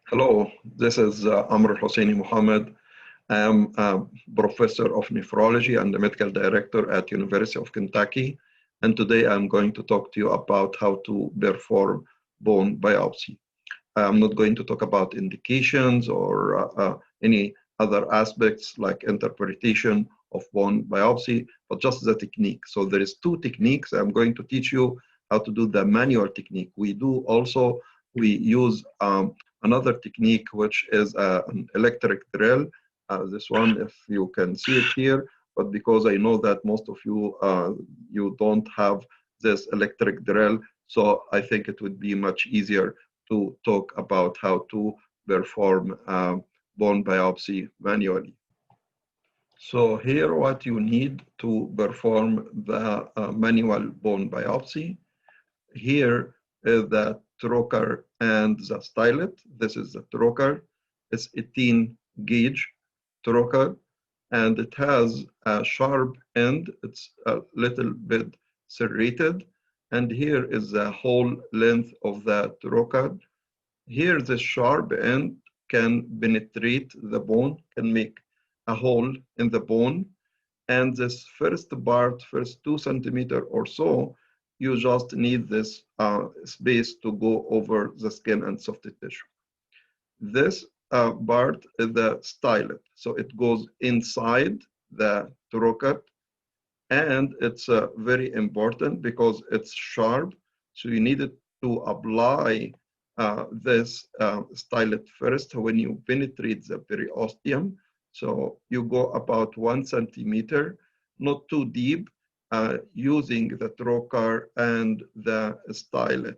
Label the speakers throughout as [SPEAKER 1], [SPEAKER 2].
[SPEAKER 1] Hello, this is Amr El-Husseini Mohammed. I am a professor of nephrology and the medical director at University of Kentucky. And today I'm going to talk to you about how to perform bone biopsy. I'm not going to talk about indications or any other aspects like interpretation of bone biopsy, but just the technique. So there is two techniques. I'm going to teach you how to do the manual technique. We use another technique, which is an electric drill. This one, if you can see it here, but because I know that most of you, you don't have this electric drill, so I think it would be much easier to talk about how to perform bone biopsy manually. So here what you need to perform the manual bone biopsy. Here is the trocar and the stylet. This is the trocar. It's 18 gauge trocar, and it has a sharp end. It's a little bit serrated. And here is the whole length of the trocar. Here, the sharp end can penetrate the bone, can make a hole in the bone. And this first part, first 2 centimeter or so, you just need this space to go over the skin and soft tissue. This part is the stylet. So it goes inside the trocar, and it's very important because it's sharp. So you need to apply this stylet first when you penetrate the periosteum. So you go about 1 centimeter, not too deep, using the trocar and the stylet.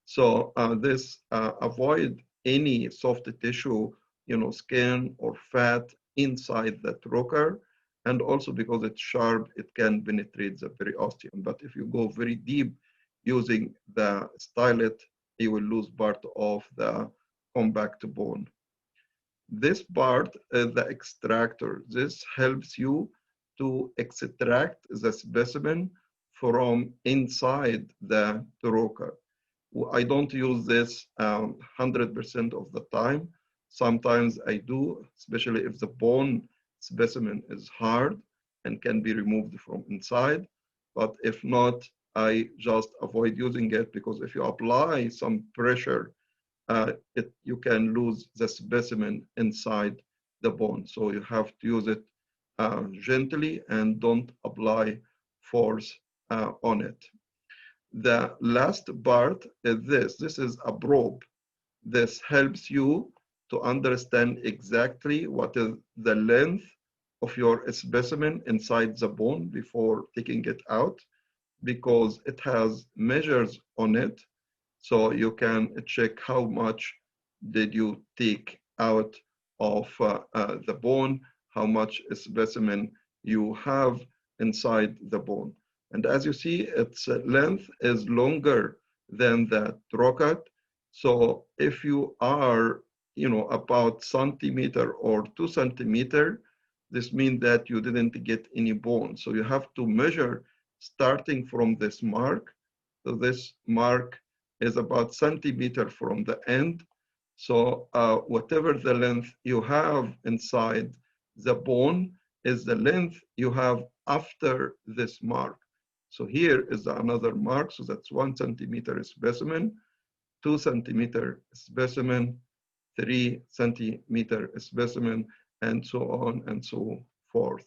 [SPEAKER 1] So this avoid any soft tissue, skin or fat inside the trocar. And also because it's sharp, it can penetrate the periosteum. But if you go very deep using the stylet, you will lose part of the compact bone. This part is the extractor. This helps you to extract the specimen from inside the trocar. I don't use this 100% of the time. Sometimes I do, especially if the bone specimen is hard and can be removed from inside. But if not, I just avoid using it because if you apply some pressure, you can lose the specimen inside the bone. So you have to use it gently and don't apply force on it. The last part is this. This is a probe. This helps you to understand exactly what is the length of your specimen inside the bone before taking it out, because it has measures on it. So you can check how much did you take out of the bone, how much specimen you have inside the bone. And as you see, its length is longer than the trocar. So if you are, about centimeter or 2 centimeter, this means that you didn't get any bone. So you have to measure starting from this mark. So this mark is about centimeter from the end. So whatever the length you have inside the bone is the length you have after this mark. So here is another mark. So that's 1 centimeter specimen, 2 centimeter specimen, 3 centimeter specimen, and so on and so forth.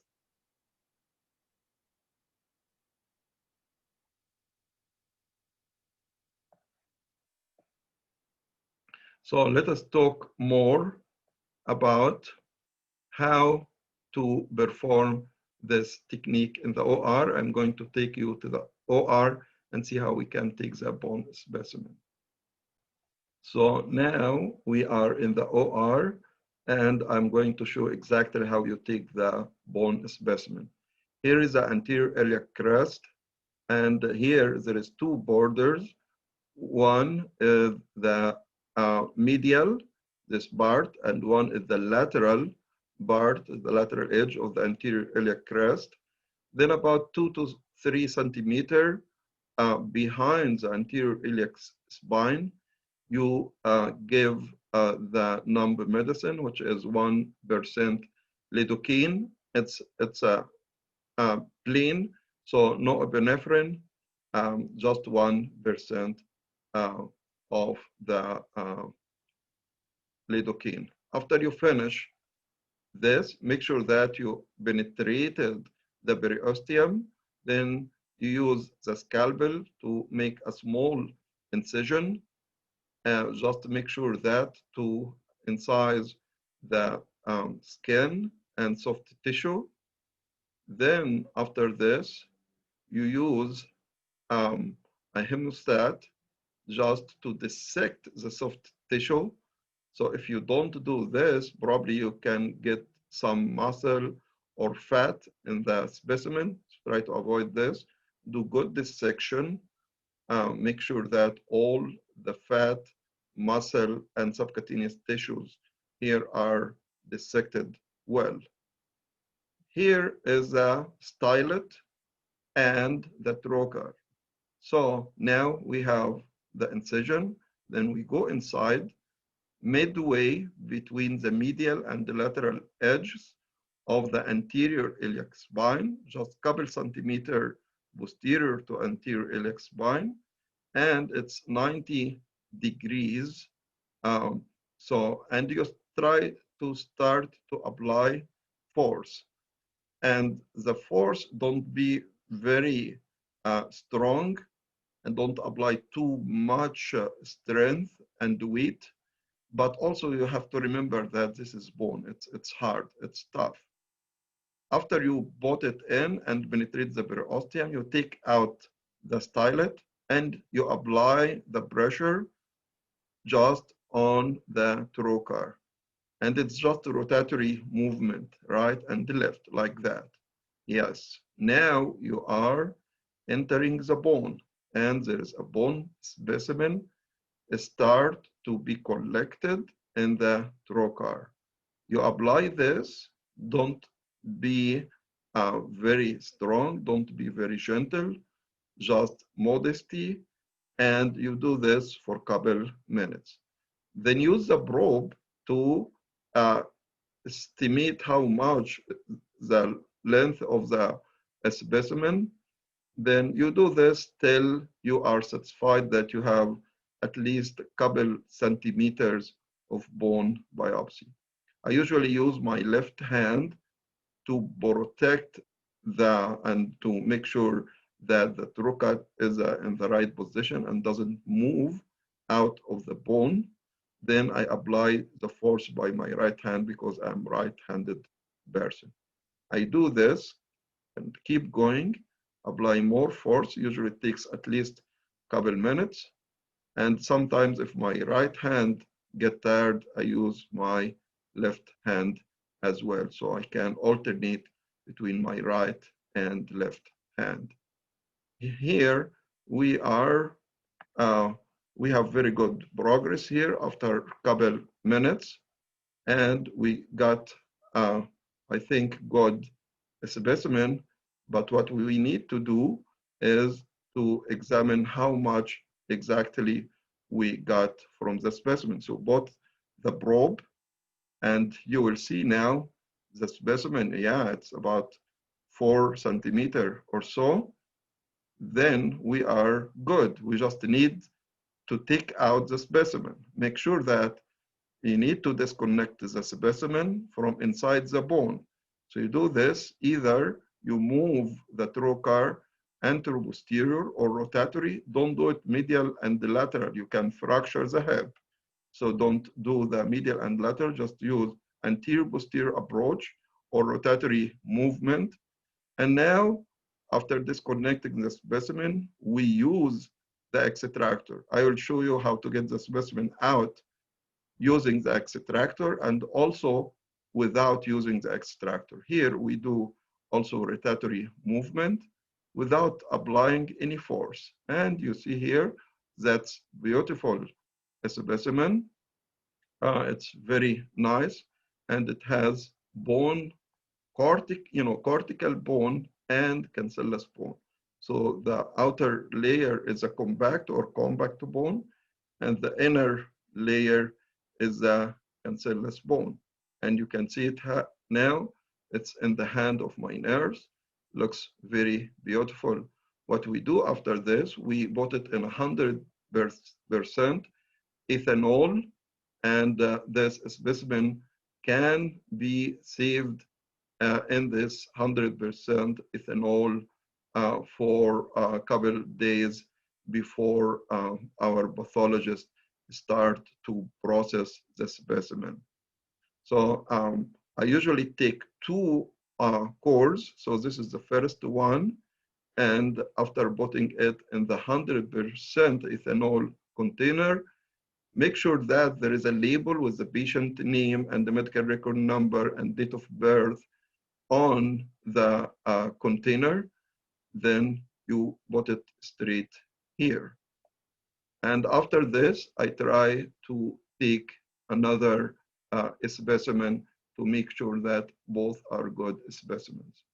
[SPEAKER 1] So let us talk more about how to perform this technique in the OR. I'm going to take you to the OR and see how we can take the bone specimen. So now we are in the OR, and I'm going to show exactly how you take the bone specimen. Here is the anterior iliac crest, and here there is 2 borders. One is the medial, this part, and one is the lateral part, the lateral edge of the anterior iliac crest. Then about 2 to 3 centimeter behind the anterior iliac spine, you give the numb medicine, which is 1% lidocaine. It's a plain, so no epinephrine, just 1% of the lidocaine. After you finish this, make sure that you penetrated the periosteum. Then you use the scalpel to make a small incision, just to make sure that to incise the skin and soft tissue. Then after this, you use a hemostat just to dissect the soft tissue. So if you don't do this, probably you can get some muscle or fat in the specimen. Try to avoid this. Do good dissection. Make sure that all the fat, muscle, and subcutaneous tissues here are dissected well. Here is a stylet and the trocar. So now we have the incision, then we go inside, midway between the medial and the lateral edges of the anterior iliac spine, just a couple centimeters posterior to anterior iliac spine, and it's 90 degrees. And you try to start to apply force. And the force don't be very strong, and don't apply too much strength and weight. But also you have to remember that this is bone. It's hard, it's tough. After you put it in and penetrate the periosteum, you take out the stylet and you apply the pressure just on the trocar. And it's just a rotatory movement, right and left, like that. Yes, now you are entering the bone, and there is a bone specimen start to be collected in the trocar. You apply this, don't be very strong, don't be very gentle, just modesty, and you do this for a couple minutes. Then use the probe to estimate how much the length of the specimen. Then you do this till you are satisfied that you have at least a couple centimeters of bone biopsy. I usually use my left hand to protect and to make sure that the trocar is in the right position and doesn't move out of the bone. Then I apply the force by my right hand because I'm right-handed person. I do this and keep going, apply more force. Usually it takes at least a couple minutes. And sometimes if my right hand get tired, I use my left hand as well. So I can alternate between my right and left hand. Here we are, we have very good progress here after a couple minutes. And we got, I think, good specimen. But what we need to do is to examine how much exactly we got from the specimen. So both the probe, and you will see now the specimen, yeah, it's about 4 centimeters or so. Then we are good. We just need to take out the specimen. Make sure that you need to disconnect the specimen from inside the bone. So you do this, either you move the trocar anteroposterior or rotatory. Don't do it medial and lateral. You can fracture the hip. So don't do the medial and lateral, just use anterior posterior approach or rotatory movement. And now, after disconnecting the specimen, we use the extractor. I will show you how to get the specimen out using the extractor and also without using the extractor. Here we do also rotatory movement without applying any force. And you see here, that's beautiful specimen. It's very nice, and it has bone, cortical bone and cancellous bone. So the outer layer is a compact or compact bone, and the inner layer is the cancellous bone. And you can see it now. It's in the hand of my nurse. Looks very beautiful. What we do after this, we put it in 100% ethanol, and this specimen can be saved in this 100% ethanol for a couple of days before our pathologist start to process the specimen. So I usually take two cores. So this is the first one. And after putting it in the 100% ethanol container, make sure that there is a label with the patient name and the medical record number and date of birth on the container. Then you put it straight here. And after this, I try to take another specimen to make sure that both are good specimens.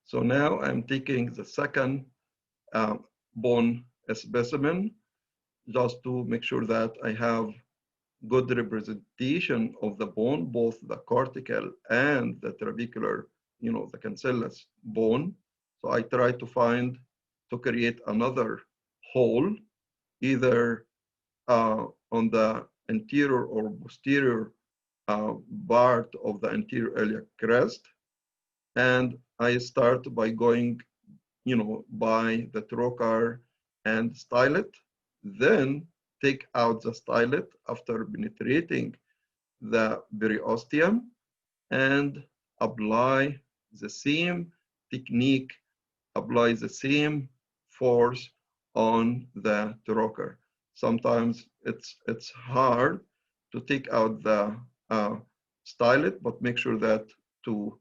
[SPEAKER 1] So now I'm taking the second bone specimen just to make sure that I have good representation of the bone, both the cortical and the trabecular, the cancellous bone. So I try to create another hole, either on the anterior or posterior part of the anterior iliac crest. And I start by going, by the trocar and style it, then take out the stylet after penetrating the periosteum and apply the same technique, apply the same force on the trocar. Sometimes it's hard to take out the stylet, but make sure that to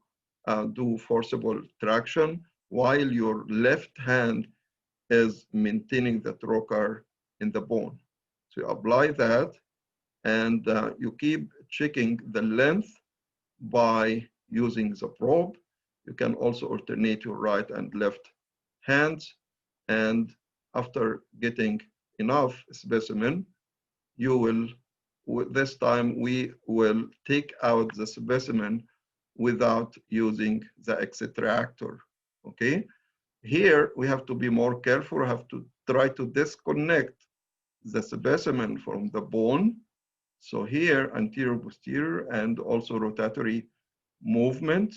[SPEAKER 1] do forcible traction while your left hand is maintaining the trocar in the bone. So you apply that, and you keep checking the length by using the probe. You can also alternate your right and left hands, and after getting enough specimen, you will, this time we will take out the specimen without using the extractor, okay? Here, we have to be more careful, we have to try to disconnect the specimen from the bone. So here, anterior, posterior, and also rotatory movement,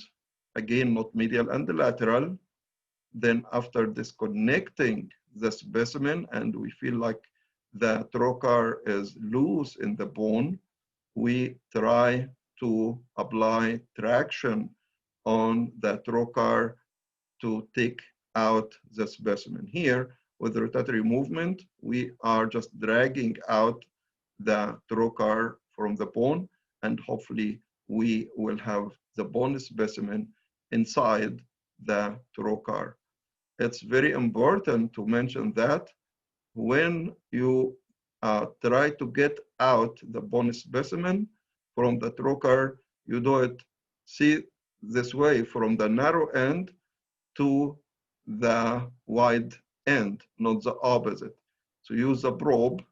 [SPEAKER 1] again, not medial and lateral. Then after disconnecting the specimen and we feel like the trocar is loose in the bone, we try to apply traction on the trocar to take out the specimen. Here, with rotatory movement, we are just dragging out the trocar from the bone, and hopefully we will have the bone specimen inside the trocar. It's very important to mention that when you try to get out the bone specimen from the trocar, you do it, see, this way, from the narrow end to the wide end, not the opposite. So use a probe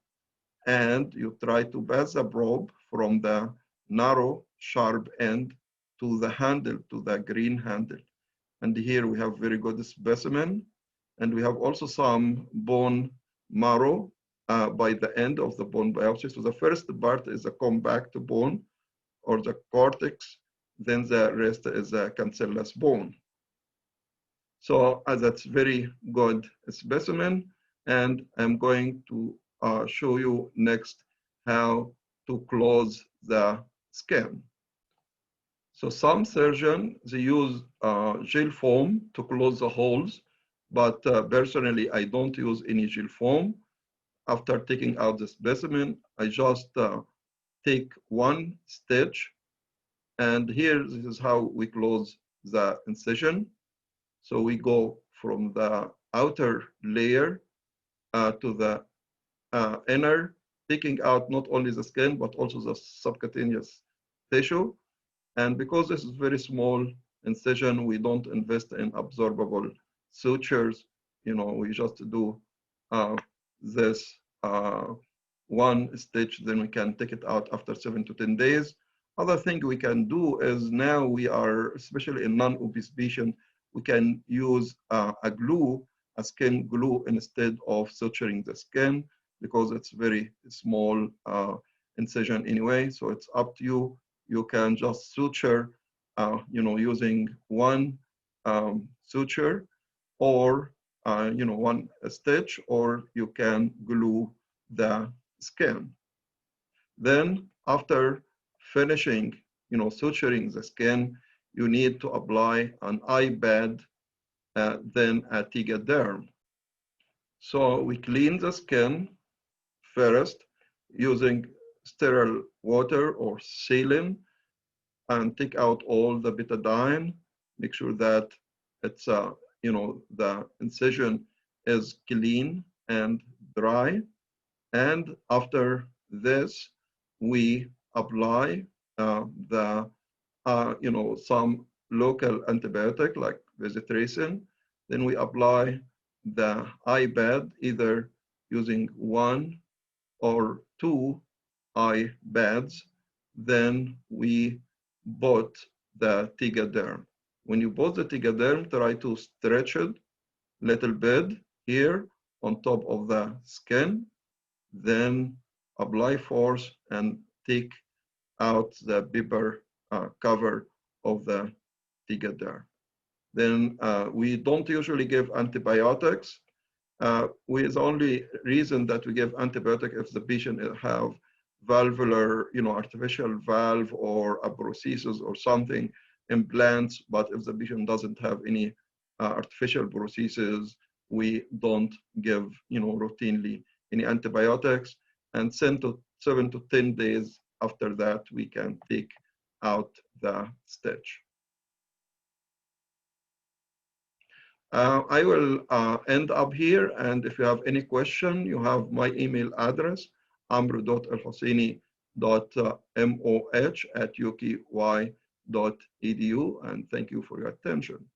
[SPEAKER 1] and you try to pass the probe from the narrow, sharp end to the handle, to the green handle. And here we have very good specimen. And we have also some bone marrow by the end of the bone biopsy. So the first part is a compact bone or the cortex, then the rest is a cancellous bone. So that's very good specimen. And I'm going to show you next how to close the skin. So some surgeons, they use gel foam to close the holes, but personally, I don't use any gel foam. After taking out the specimen, I just take one stitch, and here, this is how we close the incision. So we go from the outer layer to the inner, taking out not only the skin, but also the subcutaneous tissue. And because this is very small incision, we don't invest in absorbable sutures. We just do this one stitch, then we can take it out after 7 to 10 days. Other thing we can do is now we are, especially in non-obese patient, we can use a glue, a skin glue, instead of suturing the skin, because it's very small incision anyway. So it's up to you. You can just suture, using one suture, or one stitch, or you can glue the skin. Then after finishing, suturing the skin, you need to apply an iPad, then a Tegaderm. So we clean the skin first using sterile water or saline, and take out all the betadine. Make sure that it's the incision is clean and dry. And after this, we apply some local antibiotic like Visitracin. Then we apply the iPad, either using one or two iPads. Then we put the Tegaderm. When you put the Tegaderm, try to stretch it a little bit here on top of the skin. Then apply force and take out the paper cover of the Tegaderm. Then we don't usually give antibiotics. The only reason that we give antibiotic if the patient have valvular, artificial valve or a prosthesis or something, implants. But if the patient doesn't have any artificial prosthesis, we don't give, routinely any antibiotics. And 7 to 10 days after that, we can take out the stitch. I will end up here, and if you have any question, you have my email address, amr.el-husseini.moh@uky.edu, and thank you for your attention.